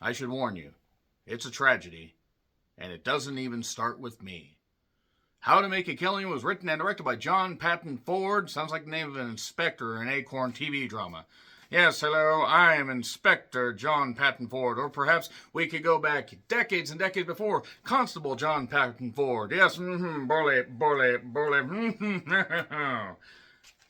I should warn you, it's a tragedy, and it doesn't even start with me. How to Make a Killing was written and directed by John Patton Ford. Sounds like the name of an inspector in an Acorn TV drama. Yes, hello, I am Inspector John Patton Ford. Or perhaps we could go back decades and decades before. Constable John Patton Ford. Yes, burly.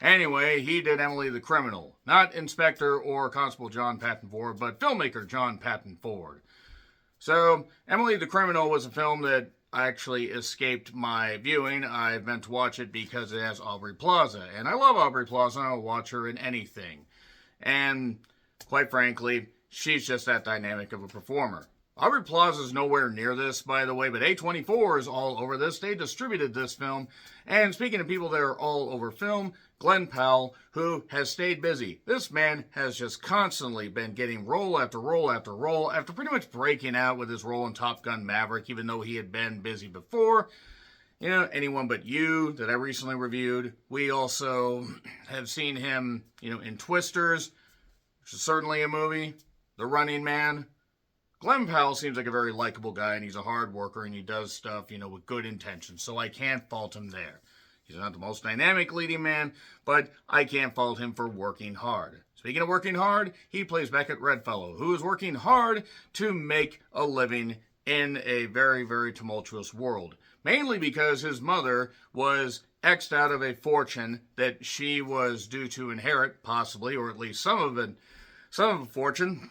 Anyway, he did Emily the Criminal. Not Inspector or Constable John Patton Ford, but filmmaker John Patton Ford. So, Emily the Criminal was a film that actually escaped my viewing. I meant to watch it because it has Aubrey Plaza. And I love Aubrey Plaza, and I'll watch her in anything. And, quite frankly, she's just that dynamic of a performer. Aubrey Plaza is nowhere near this, by the way, but A24 is all over this. They distributed this film. And speaking of people that are all over film, Glenn Powell, who has stayed busy. This man has just constantly been getting role after role after role, after pretty much breaking out with his role in Top Gun Maverick, even though he had been busy before. You know, Anyone But You, that I recently reviewed. We also have seen him, in Twisters, which is certainly a movie. The Running Man. Glenn Powell seems like a very likable guy, and he's a hard worker, and he does stuff, with good intentions, so I can't fault him there. He's not the most dynamic leading man, but I can't fault him for working hard. Speaking of working hard, he plays Beckett Redfellow, who is working hard to make a living in a very, very tumultuous world. Mainly because his mother was X'd out of a fortune that she was due to inherit, possibly, or at least some of a fortune,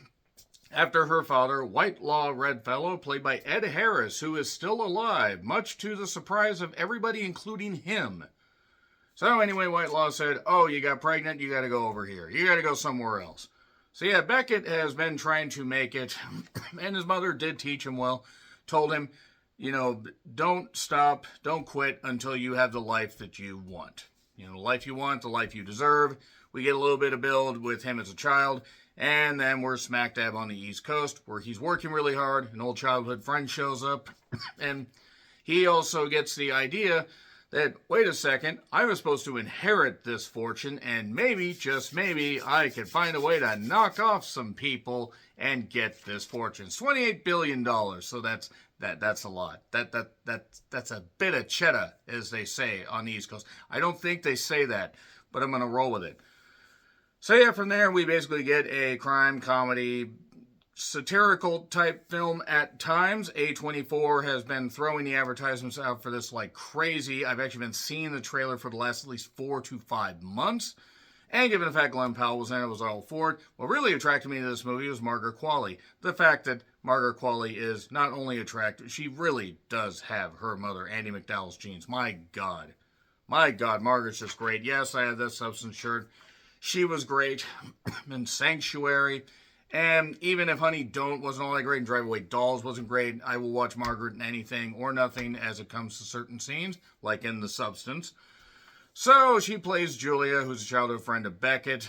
after her father, Whitelaw Redfellow, played by Ed Harris, who is still alive, much to the surprise of everybody, including him. So anyway, Whitelaw said, "Oh, you got pregnant, you got to go over here. You got to go somewhere else." So yeah, Beckett has been trying to make it, and his mother did teach him well, told him, don't stop, don't quit until you have the life that you want. The life you want, the life you deserve. We get a little bit of build with him as a child, and then we're smack dab on the East Coast, where he's working really hard. An old childhood friend shows up, and he also gets the idea that, wait a second, I was supposed to inherit this fortune, and maybe, just maybe, I could find a way to knock off some people and get this fortune. It's $28 billion, so that's a lot. That's a bit of cheddar, as they say on the East Coast. I don't think they say that, but I'm going to roll with it. So yeah, from there we basically get a crime comedy satirical type film at times. A24 has been throwing the advertisements out for this like crazy. I've actually been seeing the trailer for the last at least 4 to 5 months. And given the fact Glenn Powell was in it, was all for it. What really attracted me to this movie was Margaret Qualley. The fact that Margaret Qualley is not only attractive, she really does have her mother, Andie MacDowell's genes. My God, Margaret's just great. Yes, I have that Substance shirt. She was great in Sanctuary. And even if Honey Don't wasn't all that great and Drive Away Dolls wasn't great, I will watch Margaret in anything or nothing as it comes to certain scenes, like in The Substance. So she plays Julia, who's a childhood friend of Beckett,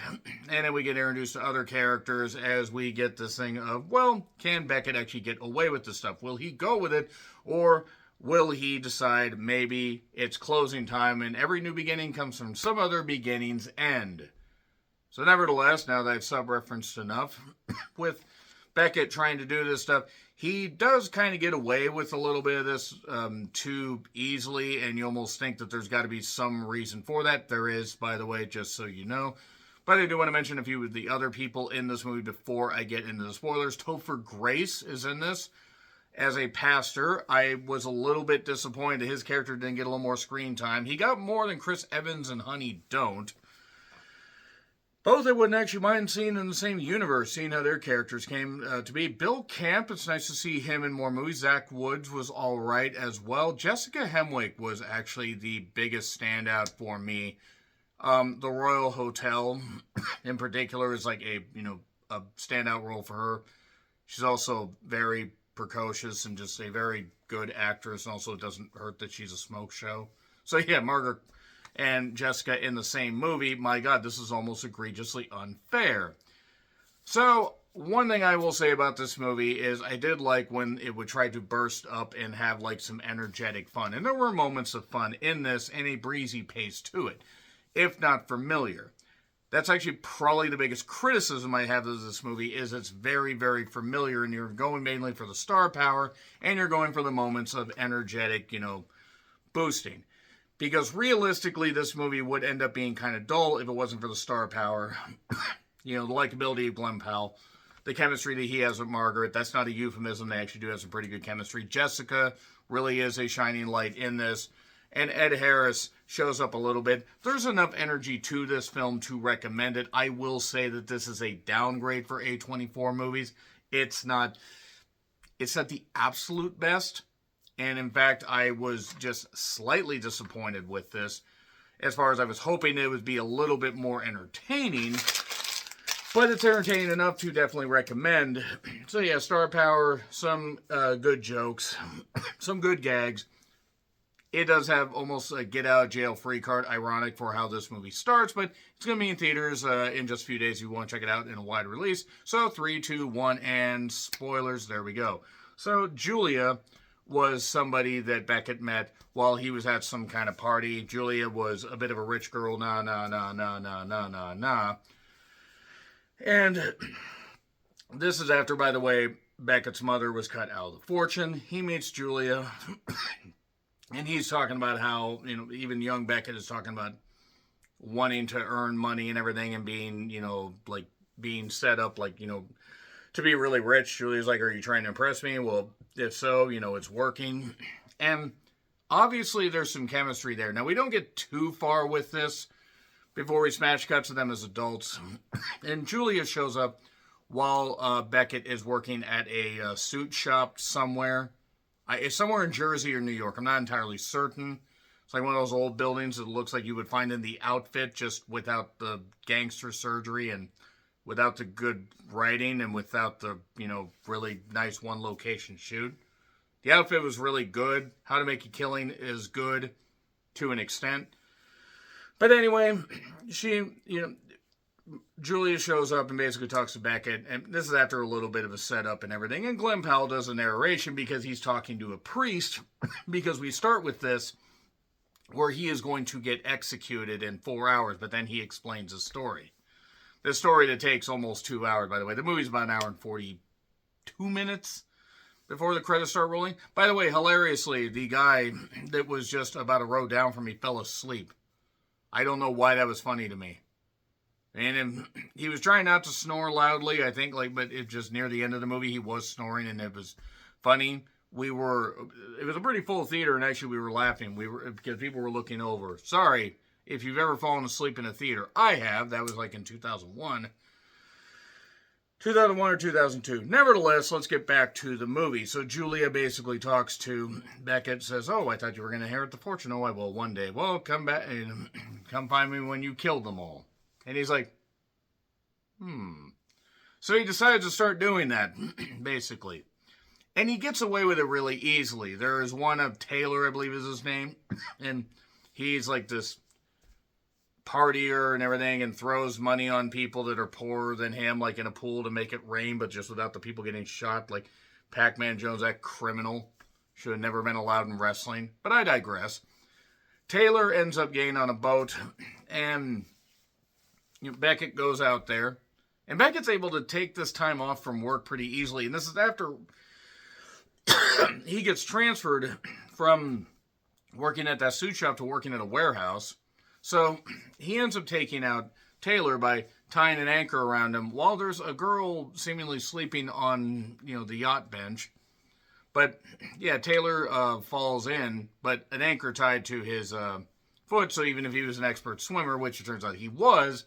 and then we get introduced to other characters as we get this thing of, well, can Beckett actually get away with this stuff? Will he go with it, or will he decide maybe it's closing time and every new beginning comes from some other beginning's end? So nevertheless, now that I've sub-referenced enough, with Beckett trying to do this stuff, he does kind of get away with a little bit of this too easily, and you almost think that there's got to be some reason for that. There is, by the way, just so you know. But I do want to mention a few of the other people in this movie before I get into the spoilers. Topher Grace is in this as a pastor. I was a little bit disappointed that his character didn't get a little more screen time. He got more than Chris Evans and Honey Don't. Both I wouldn't actually mind seeing in the same universe, seeing how their characters came to be. Bill Camp, it's nice to see him in more movies. Zach Woods was all right as well. Jessica Hemwick was actually the biggest standout for me. The Royal Hotel, in particular, is like a standout role for her. She's also very precocious and just a very good actress. And also, it doesn't hurt that she's a smoke show. So yeah, Margaret and Jessica in the same movie. My God, this is almost egregiously unfair. So, one thing I will say about this movie is I did like when it would try to burst up and have like some energetic fun. And there were moments of fun in this and a breezy pace to it, if not familiar. That's actually probably the biggest criticism I have of this movie, is it's very, very familiar, and you're going mainly for the star power, and you're going for the moments of energetic, boosting. Because realistically, this movie would end up being kind of dull if it wasn't for the star power. The likability of Glenn Powell, the chemistry that he has with Margaret. That's not a euphemism. They actually do have some pretty good chemistry. Jessica really is a shining light in this. And Ed Harris shows up a little bit. There's enough energy to this film to recommend it. I will say that this is a downgrade for A24 movies. It's not the absolute best. And in fact, I was just slightly disappointed with this, as far as I was hoping it would be a little bit more entertaining. But it's entertaining enough to definitely recommend. So yeah, star power, some good jokes, some good gags. It does have almost a get out of jail free card, ironic for how this movie starts, but it's going to be in theaters in just a few days if you want to check it out in a wide release. So 3, 2, 1, and spoilers, there we go. So Julia was somebody that Beckett met while he was at some kind of party. Julia was a bit of a rich girl, nah. And this is after, by the way, Beckett's mother was cut out of the fortune. He meets Julia. And he's talking about how, even young Beckett is talking about wanting to earn money and everything, and being, being set up, to be really rich. Julia's like, are you trying to impress me? Well, if so, it's working. And obviously there's some chemistry there. Now, we don't get too far with this before we smash cut to them as adults. And Julia shows up while Beckett is working at a suit shop somewhere. It's somewhere in Jersey or New York. I'm not entirely certain. It's like one of those old buildings that looks like you would find in the outfit, just without the gangster surgery and without the good writing and without the, really nice one location shoot. The outfit was really good. How to Make a Killing is good to an extent. But anyway, Julia shows up and basically talks to Beckett, and this is after a little bit of a setup and everything, and Glenn Powell does a narration because he's talking to a priest, because we start with this where he is going to get executed in 4 hours, but then he explains his story. This story that takes almost 2 hours, by the way. The movie's about an hour and 42 minutes before the credits start rolling. By the way, hilariously, the guy that was just about a row down from me fell asleep. I don't know why that was funny to me. And he was trying not to snore loudly, I think, but it just near the end of the movie, he was snoring, and it was funny. It was a pretty full theater, and actually we were laughing. Because people were looking over. Sorry if you've ever fallen asleep in a theater. I have. That was in 2001. 2001 or 2002. Nevertheless, let's get back to the movie. So Julia basically talks to Beckett, says, oh, I thought you were going to inherit the fortune. Oh, I will one day. Well, come back and come find me when you killed them all. And he's like, So he decides to start doing that, basically. And he gets away with it really easily. There is one of Taylor, I believe is his name. And he's like this partier and everything, and throws money on people that are poorer than him, like in a pool to make it rain, but just without the people getting shot. Like Pac-Man Jones, that criminal. Should have never been allowed in wrestling. But I digress. Taylor ends up getting on a boat, and Beckett goes out there, and Beckett's able to take this time off from work pretty easily, and this is after he gets transferred from working at that suit shop to working at a warehouse. So he ends up taking out Taylor by tying an anchor around him while there's a girl seemingly sleeping on, the yacht bench. But yeah, Taylor falls in, but an anchor tied to his foot, so even if he was an expert swimmer, which it turns out he was,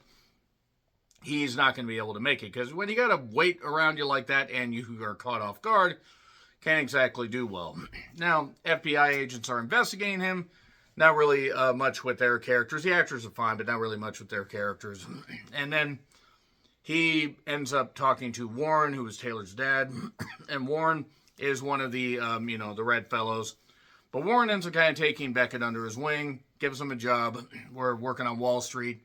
he's not going to be able to make it. Because when you got a weight around you like that and you are caught off guard, can't exactly do well. Now, FBI agents are investigating him. Not really much with their characters. The actors are fine, but not really much with their characters. And then he ends up talking to Warren, who is Taylor's dad. And Warren is one of the, the Redfellows. But Warren ends up kind of taking Beckett under his wing, gives him a job. We're working on Wall Street.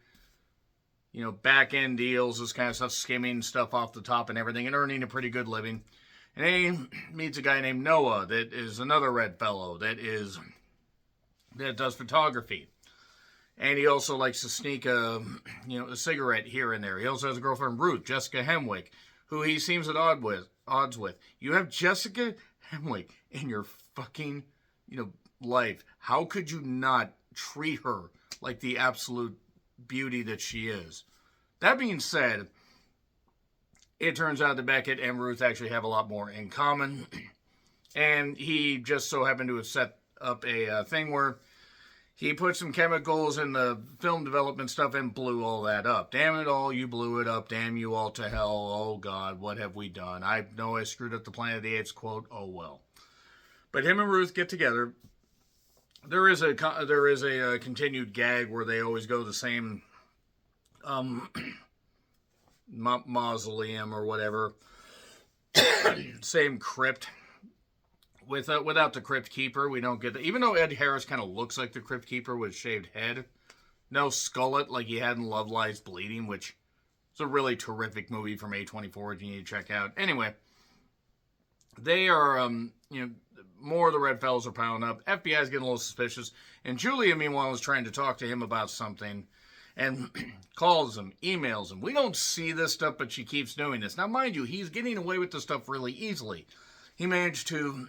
Back-end deals, this kind of stuff, skimming stuff off the top and everything, and earning a pretty good living. And then he meets a guy named Noah that is another Redfellow that does photography. And he also likes to sneak a cigarette here and there. He also has a girlfriend, Ruth, Jessica Hemwick, who he seems at odds with. You have Jessica Hemwick in your fucking, life. How could you not treat her like the absolute beauty that she is? That being said, it turns out that Beckett and Ruth actually have a lot more in common. And he just so happened to have set up a thing where he put some chemicals in the film development stuff and blew all that up. Damn it all, you blew it up. Damn you all to hell. Oh, God, what have we done? I know I screwed up the Planet of the Apes quote. Oh, well. But him and Ruth get together. There is a continued gag where they always go to the same mausoleum or whatever. Same crypt. Without the Crypt Keeper, we don't get that. Even though Ed Harris kind of looks like the Crypt Keeper with shaved head. No skullet like he had in Love Lies Bleeding, which is a really terrific movie from A24 you need to check out. Anyway, they are, more of the Redfellows are piling up. FBI is getting a little suspicious. And Julia, meanwhile, is trying to talk to him about something. And calls him, emails him. We don't see this stuff, but she keeps doing this. Now, mind you, he's getting away with this stuff really easily. He managed to,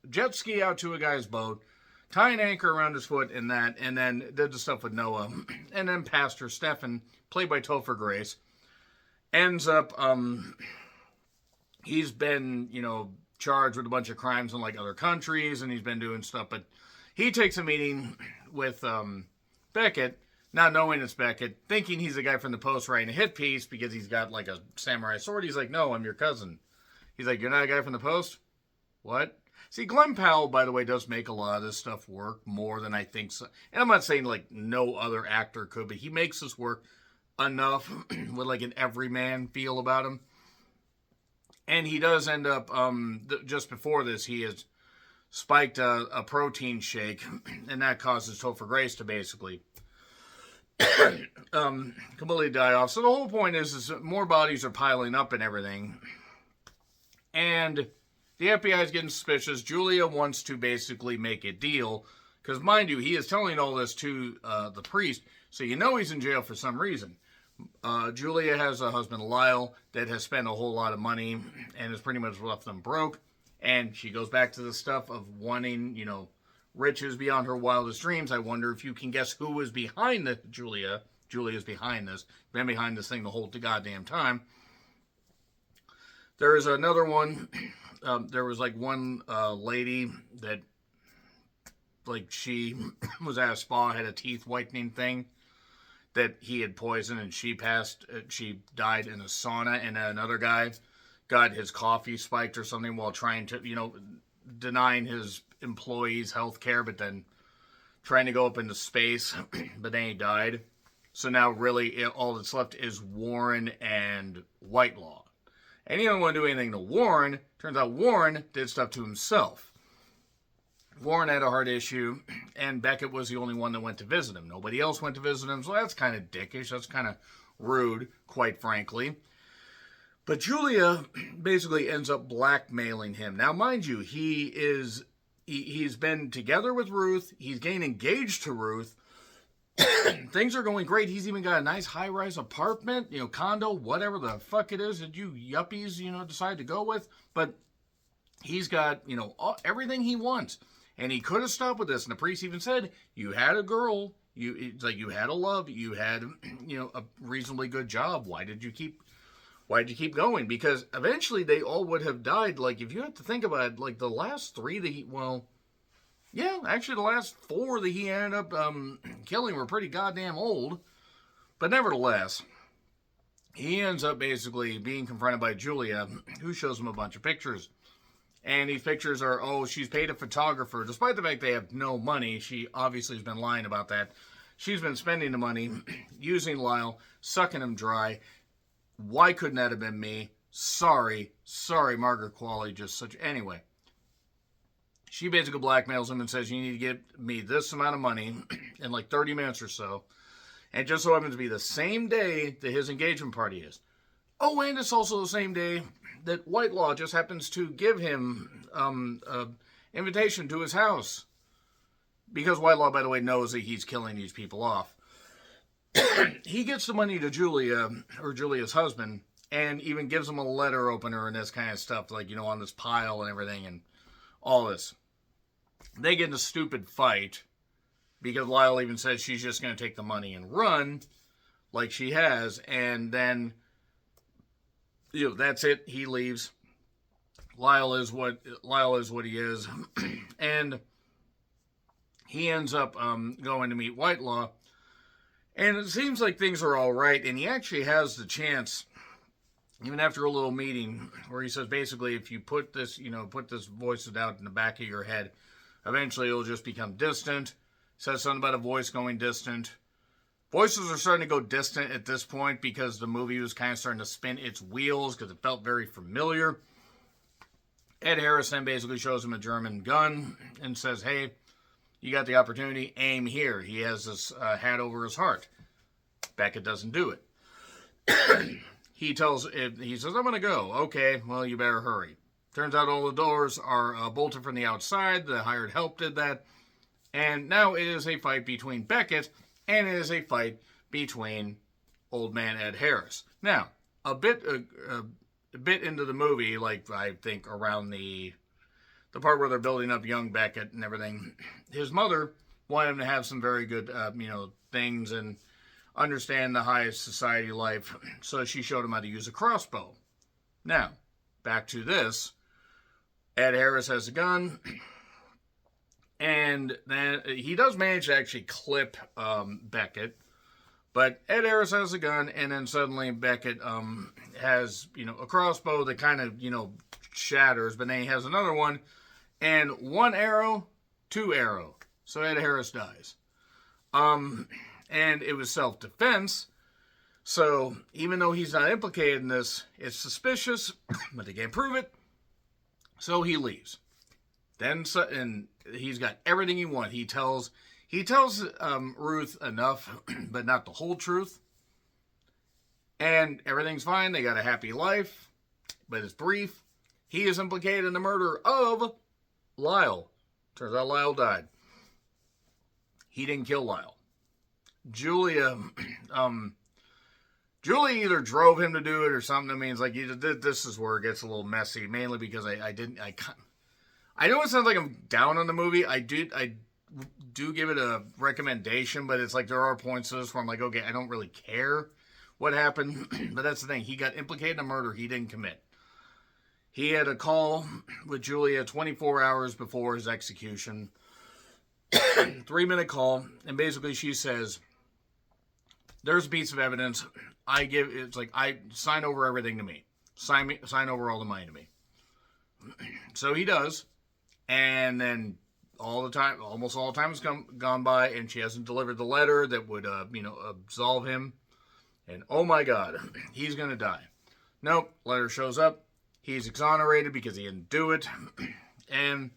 jet ski out to a guy's boat, tie an anchor around his foot and then did the stuff with Noah. And then Pastor Stefan, played by Topher Grace, ends up, he's been, charged with a bunch of crimes in, other countries, and he's been doing stuff. But he takes a meeting with Beckett, not knowing it's Beckett, thinking he's the guy from the Post writing a hit piece because he's got, a samurai sword. He's like, no, I'm your cousin. He's like, you're not a guy from the Post? What? See, Glenn Powell, by the way, does make a lot of this stuff work more than I think so. And I'm not saying, no other actor could, but he makes this work enough with, an everyman feel about him. And he does end up, just before this, he has spiked a protein shake, and that causes Topher Grace to basically completely die off. So the whole point is that more bodies are piling up and everything. And the FBI is getting suspicious. Julia wants to basically make a deal. Because, mind you, he is telling all this to the priest. So he's in jail for some reason. Julia has a husband, Lyle, that has spent a whole lot of money and has pretty much left them broke. And she goes back to the stuff of wanting, riches beyond her wildest dreams. I wonder if you can guess who was behind this. Julia's behind this. Been behind this thing the whole goddamn time. There is another one. There was one lady that, she was at a spa, had a teeth whitening thing that he had poisoned, and she died in a sauna, and another guy got his coffee spiked or something while trying to, denying his employees health care, but then trying to go up into space, but then he died. So now really all that's left is Warren and Whitelaw. And he didn't want to do anything to Warren. Turns out Warren did stuff to himself. Warren had a heart issue, and Beckett was the only one that went to visit him. Nobody else went to visit him, so that's kind of dickish. That's kind of rude, quite frankly. But Julia basically ends up blackmailing him. Now, mind you, he's been together with Ruth. He's getting engaged to Ruth. Things are going great. He's even got a nice high-rise apartment, condo, whatever the fuck it is that you yuppies, decide to go with. But he's got, everything he wants. And he could have stopped with this. And the priest even said, you had a girl. It's like you had a love. You had, a reasonably good job. Why did you keep going? Because eventually they all would have died. If you have to think about it, the last three the last four that he ended up killing were pretty goddamn old. But nevertheless, he ends up basically being confronted by Julia, who shows him a bunch of pictures. And these pictures are, she's paid a photographer. Despite the fact they have no money, she obviously has been lying about that. She's been spending the money, using Lyle, sucking him dry. Why couldn't that have been me? Sorry, Margaret Qualley, anyway. She basically blackmails him and says, you need to get me this amount of money in 30 minutes or so. And it just so happens to be the same day that his engagement party is. Oh, and it's also the same day that Whitelaw just happens to give him an invitation to his house. because Whitelaw, by the way, knows that he's killing these people off. He gets the money to Julia, or Julia's husband, and even gives him a letter opener and this kind of stuff, like, on this pile and everything and all this. They get in a stupid fight because Lyle even says she's just going to take the money and run like she has, and then, that's it. He leaves. Lyle is what he is, and he ends up going to meet Whitelaw, and it seems like things are all right, and he actually has the chance, even after a little meeting, where he says basically if you put this voice out in the back of your head, eventually it'll just become distant. Says something about a voice going distant. Voices are starting to go distant at this point because the movie was kind of starting to spin its wheels because it felt very familiar. Ed Harris then basically shows him a German gun and says, hey, you got the opportunity, aim here. He has this hat over his heart. Beckett doesn't do it. He says, I'm going to go. Okay, well, you better hurry. Turns out all the doors are bolted from the outside. The hired help did that. And now it is a fight between Beckett and it is a fight between old man Ed Harris. Now, a bit into the movie, like I think around the part where they're building up young Beckett and everything, his mother wanted him to have some very good, things and understand the high society life. So she showed him how to use a crossbow. Now, back to this. Ed Harris has a gun. And then he does manage to actually clip Beckett. But Ed Harris has a gun, and then suddenly Beckett has, a crossbow that kind of, shatters. But then he has another one, and one arrow, two arrow. So Ed Harris dies. And it was self-defense. So even though he's not implicated in this, it's suspicious, but they can't prove it. So he leaves. And he's got everything he wants. He tells Ruth enough, but not the whole truth. And everything's fine. They got a happy life, but it's brief. He is implicated in the murder of Lyle. Turns out Lyle died. He didn't kill Lyle. Julia either drove him to do it or something. I mean, it's like, this is where it gets a little messy, mainly because I know it sounds like I'm down on the movie. I do give it a recommendation, but it's like there are points to this where I'm like, okay, I don't really care what happened. But that's the thing. He got implicated in a murder he didn't commit. He had a call with Julia 24 hours before his execution. 3-minute call. And basically she says, there's a piece of evidence. I sign over everything to me. Sign over all the money to me. So he does. And then almost all the time has gone by, and she hasn't delivered the letter that would, absolve him. And oh my God, he's going to die. Nope, letter shows up. He's exonerated because he didn't do it. And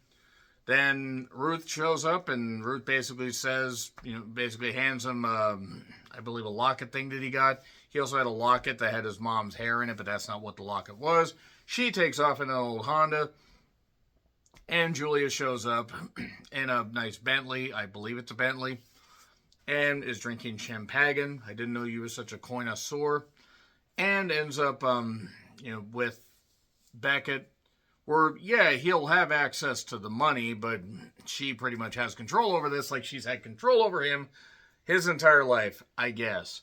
then Ruth shows up, and Ruth basically says, basically hands him, I believe, a locket thing that he got. He also had a locket that had his mom's hair in it, but that's not what the locket was. She takes off in an old Honda. And Julia shows up in a nice Bentley. I believe it's a Bentley. And is drinking champagne. I didn't know you were such a connoisseur. And ends up, with Beckett. Where, yeah, he'll have access to the money, but she pretty much has control over this like she's had control over him his entire life, I guess.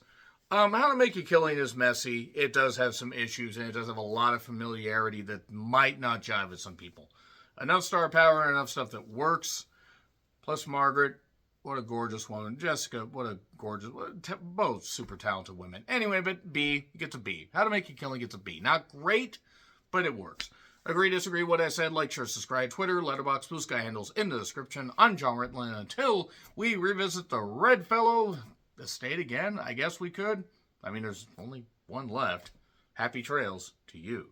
How to Make a Killing is messy. It does have some issues, and it does have a lot of familiarity that might not jive with some people. Enough star power and enough stuff that works. Plus Margaret, what a gorgeous woman. Jessica, what a gorgeous, both super talented women. Anyway, but B gets a B. How to Make a Killing gets a B. Not great, but it works. Agree, disagree, what I said, like, share, subscribe, Twitter, Letterboxd, Blue Sky handles in the description. I'm John Ritland. Until we revisit the Redfellow estate again, I guess we could. I mean, there's only one left. Happy trails to you.